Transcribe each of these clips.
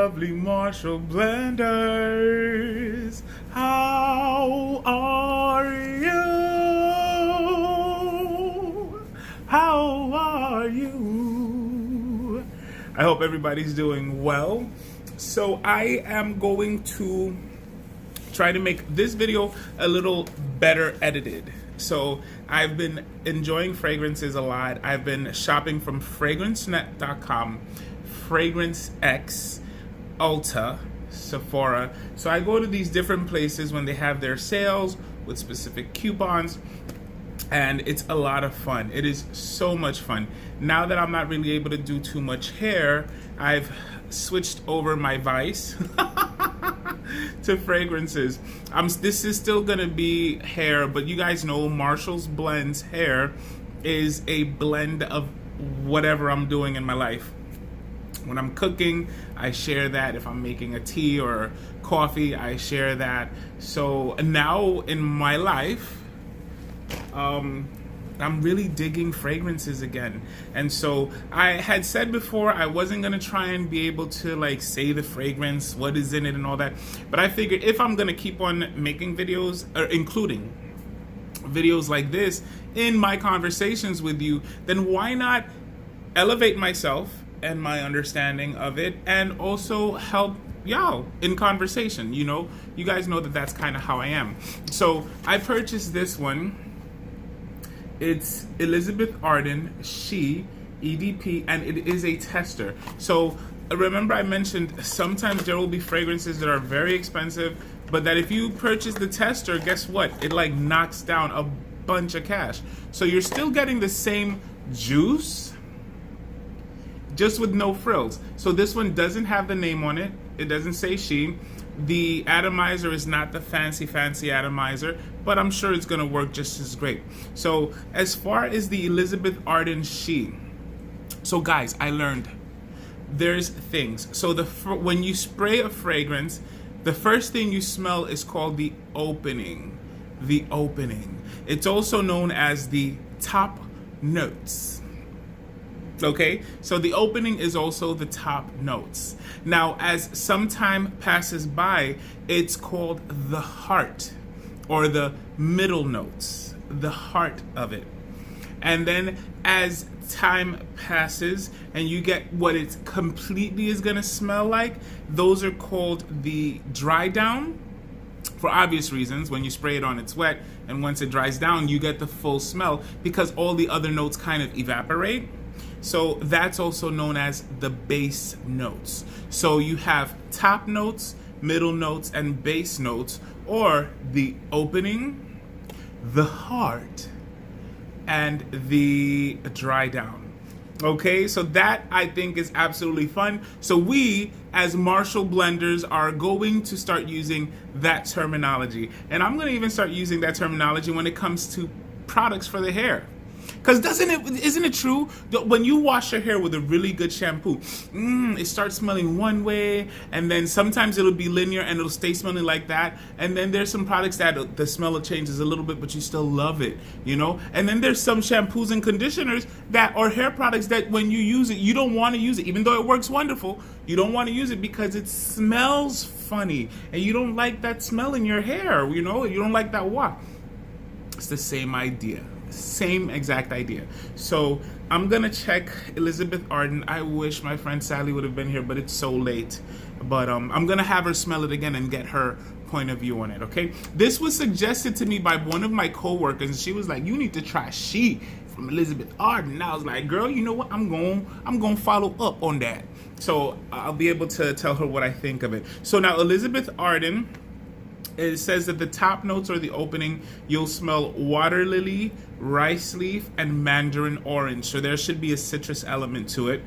lovely Marshall blenders. How are you? How are you? I hope everybody's doing well. So I am going to try to make this video a little better edited. So I've been enjoying fragrances a lot. I've been shopping from fragrancenet.com, Fragrance X, Ulta, Sephora. So I go to these different places when they have their sales with specific coupons, and it's a lot of fun. It is so much fun. Now that I'm not really able to do too much hair, I've switched over my vice to fragrances. This is still gonna be hair, but you guys know Marshall's Blends hair is a blend of whatever I'm doing in my life. When I'm cooking, I share that. If I'm making a tea or coffee, I share that. So now in my life, I'm really digging fragrances again. And so I had said before I wasn't gonna try and be able to like say the fragrance, what is in it and all that. But I figured if I'm gonna keep on making videos, or including videos like this in my conversations with you, then why not elevate myself and my understanding of it, and also help y'all in conversation. You know, you guys know that that's kind of how I am. So I purchased this one. It's Elizabeth Arden She EDP, and it is a tester. So remember I mentioned sometimes there will be fragrances that are very expensive, but that if you purchase the tester, guess what? It like knocks down a bunch of cash. So you're still getting the same juice, just with no frills. So this one doesn't have the name on it. It doesn't say she. The atomizer is not the fancy atomizer, but I'm sure it's gonna work just as great. So as far as the Elizabeth Arden She, so guys, I learned there's things. So when you spray a fragrance, the first thing you smell is called the opening. The opening. It's also known as the top notes. Okay, so the opening is also the top notes. Now, as some time passes by, it's called the heart, or the middle notes, the heart of it. And then as time passes and you get what it completely is gonna smell like, those are called the dry down. For obvious reasons, when you spray it on, it's wet, and once it dries down, you get the full smell because all the other notes kind of evaporate. So that's also known as the base notes. So you have top notes, middle notes, and base notes, or the opening, the heart, and the dry down. Okay, so that I think is absolutely fun. So we, as Marshall blenders, are going to start using that terminology. And I'm gonna even start using that terminology when it comes to products for the hair. Because isn't it true that when you wash your hair with a really good shampoo, it starts smelling one way, and then sometimes it'll be linear and it'll stay smelling like that. And then there's some products that the smell changes a little bit, but you still love it, you know? And then there's some shampoos and conditioners or hair products that when you use it, you don't want to use it. Even though it works wonderful, you don't want to use it because it smells funny, and you don't like that smell in your hair, you know? You don't like that wash. It's the same idea. Same exact idea. So I'm gonna check Elizabeth Arden. I wish my friend Sally would have been here, but it's so late. But I'm gonna have her smell it again and get her point of view on it. Okay, this was suggested to me by one of my co-workers. She was like, you need to try She from Elizabeth Arden. And I was like, girl, you know what, I'm going follow up on that. So I'll be able to tell her what I think of it. So now Elizabeth Arden, it says that the top notes or the opening, you'll smell water lily, rice leaf, and mandarin orange. So there should be a citrus element to it.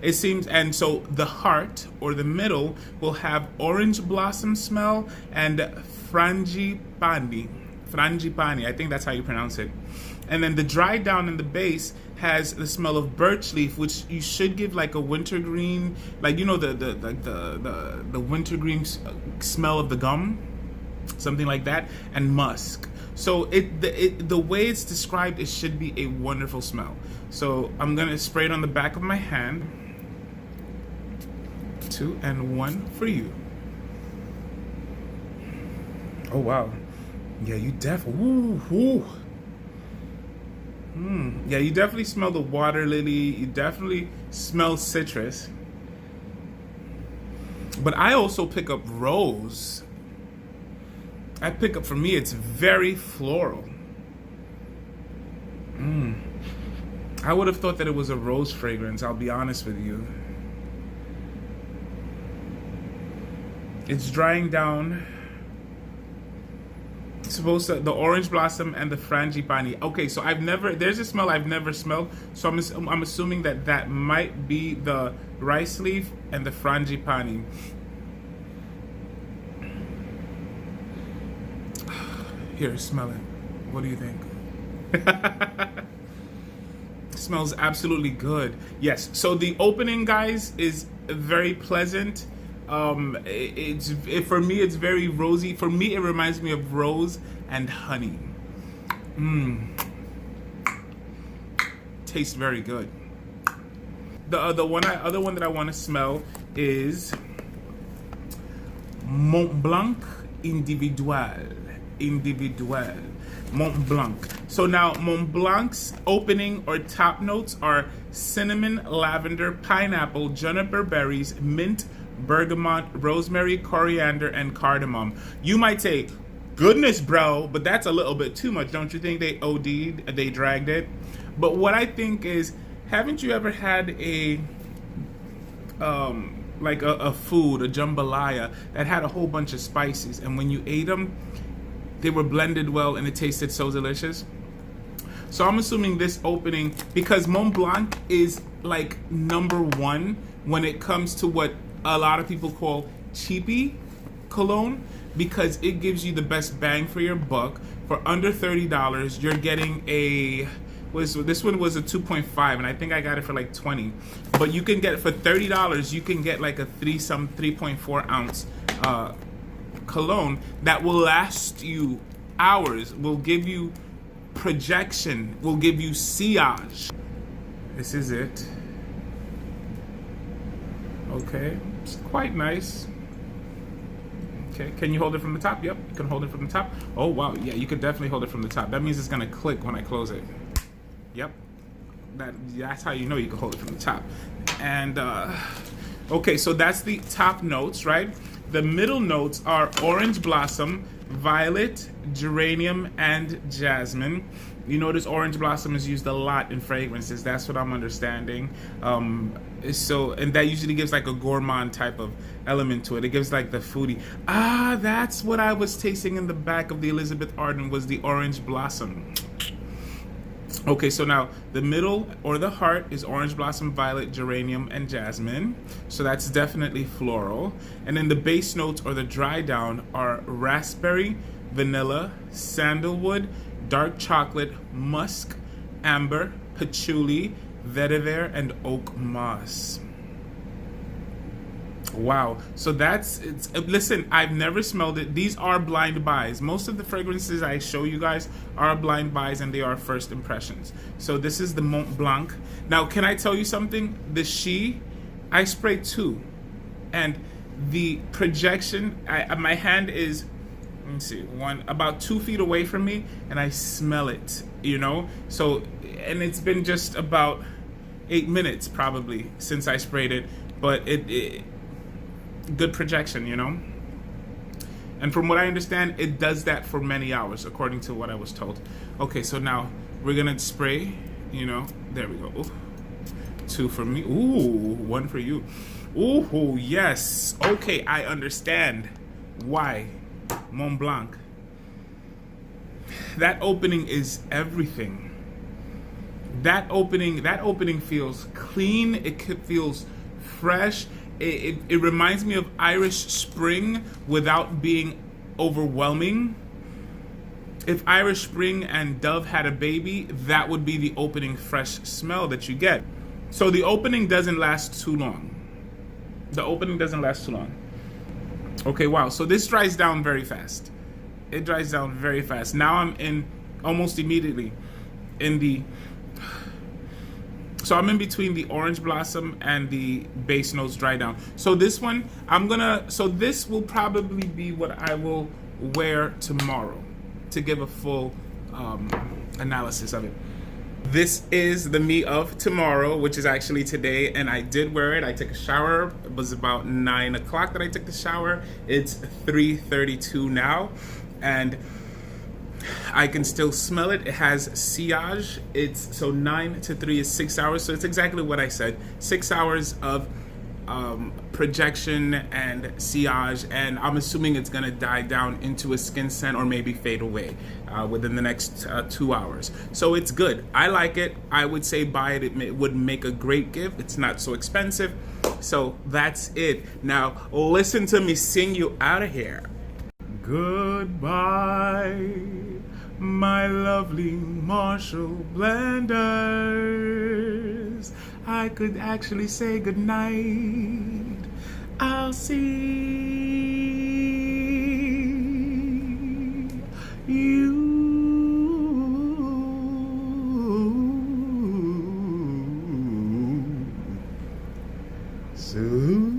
It seems, and so the heart or the middle will have orange blossom smell and frangipani. I think that's how you pronounce it. And then the dry down in the base has the smell of birch leaf, which you should give like a wintergreen, like, you know, the wintergreen smell of the gum. Something like that, and musk. So the way it's described, it should be a wonderful smell. So I'm gonna spray it on the back of my hand 2, and 1 for you. Oh wow, yeah, you definitely. Yeah, you definitely smell the water lily. You definitely smell citrus. But I also pick up rose. For me, it's very floral. I would have thought that it was a rose fragrance, I'll be honest with you. It's drying down. It's supposed to, the orange blossom and the frangipani. Okay, so there's a smell I've never smelled, so I'm assuming that might be the rice leaf and the frangipani. Here, smell it. What do you think? Smells absolutely good. Yes, so the opening, guys, is very pleasant. For me, it's very rosy. For me, it reminds me of rose and honey. Tastes very good. The other one that I want to smell is Montblnc Individual. Montblnc. So now Montblanc's opening or top notes are cinnamon, lavender, pineapple, juniper berries, mint, bergamot, rosemary, coriander, and cardamom. You might say, goodness, bro, but that's a little bit too much. Don't you think they OD'd? They dragged it? But what I think is, haven't you ever had a food, a jambalaya that had a whole bunch of spices, and when you ate them, they were blended well and it tasted so delicious? So I'm assuming this opening, because Montblanc is like #1 when it comes to what a lot of people call cheapy cologne, because it gives you the best bang for your buck. For under $30, you're getting this one was a 2.5, and I think I got it for like 20. But you can get it for $30. You can get like a 3.4 ounce cologne that will last you hours, will give you projection, will give you sillage. This is it. Okay, it's quite nice. Okay, can you hold it from the top? Yep, you can hold it from the top. Oh wow, yeah, you could definitely hold it from the top. That means it's gonna click when I close it. Yep, that's how you know you can hold it from the top. And okay, so that's the top notes, right? The middle notes are orange blossom, violet, geranium, and jasmine. You notice orange blossom is used a lot in fragrances. That's what I'm understanding. And that usually gives like a gourmand type of element to it. It gives like the foodie. That's what I was tasting in the back of the Elizabeth Arden, was the orange blossom. Okay, so now the middle or the heart is orange blossom, violet, geranium, and jasmine. So that's definitely floral. And then the base notes or the dry down are raspberry, vanilla, sandalwood, dark chocolate, musk, amber, patchouli, vetiver, and oak moss. Wow. So listen, I've never smelled it. These are blind buys. Most of the fragrances I show you guys are blind buys, and they are first impressions. So this is the Montblanc. Now, can I tell you something? I sprayed 2, and the projection, my hand is, let me see, about 2 feet away from me, and I smell it, So, and it's been just about 8 minutes probably since I sprayed it, but it good projection, And from what I understand, it does that for many hours, according to what I was told. Okay, so now we're gonna spray, there we go. Ooh, 2 for me. Ooh, 1 for you. Ooh, yes. Okay, I understand why. Montblanc. That opening is everything. That opening feels clean. It feels fresh. It reminds me of Irish Spring without being overwhelming. If Irish Spring and Dove had a baby, that would be the opening fresh smell that you get. So the opening doesn't last too long. Okay, wow. So this dries down very fast. It dries down very fast. Now I'm in almost immediately in the So I'm in between the Orange Blossom and the Base Notes Dry Down. So this one, so this will probably be what I will wear tomorrow to give a full analysis of it. This is the me of tomorrow, which is actually today, and I did wear it. I took a shower. It was about 9 o'clock that I took the shower. It's 3:32 now, and I can still smell it. It has sillage. So 9 to 3 is 6 hours. So it's exactly what I said. 6 hours of projection and sillage, and I'm assuming it's gonna die down into a skin scent or maybe fade away within the next 2 hours. So it's good. I like it. I would say buy it. It would make a great gift. It's not so expensive. So that's it. Now listen to me sing you out of here. Goodbye, my lovely Marshall blenders. I could actually say goodnight. I'll see you soon.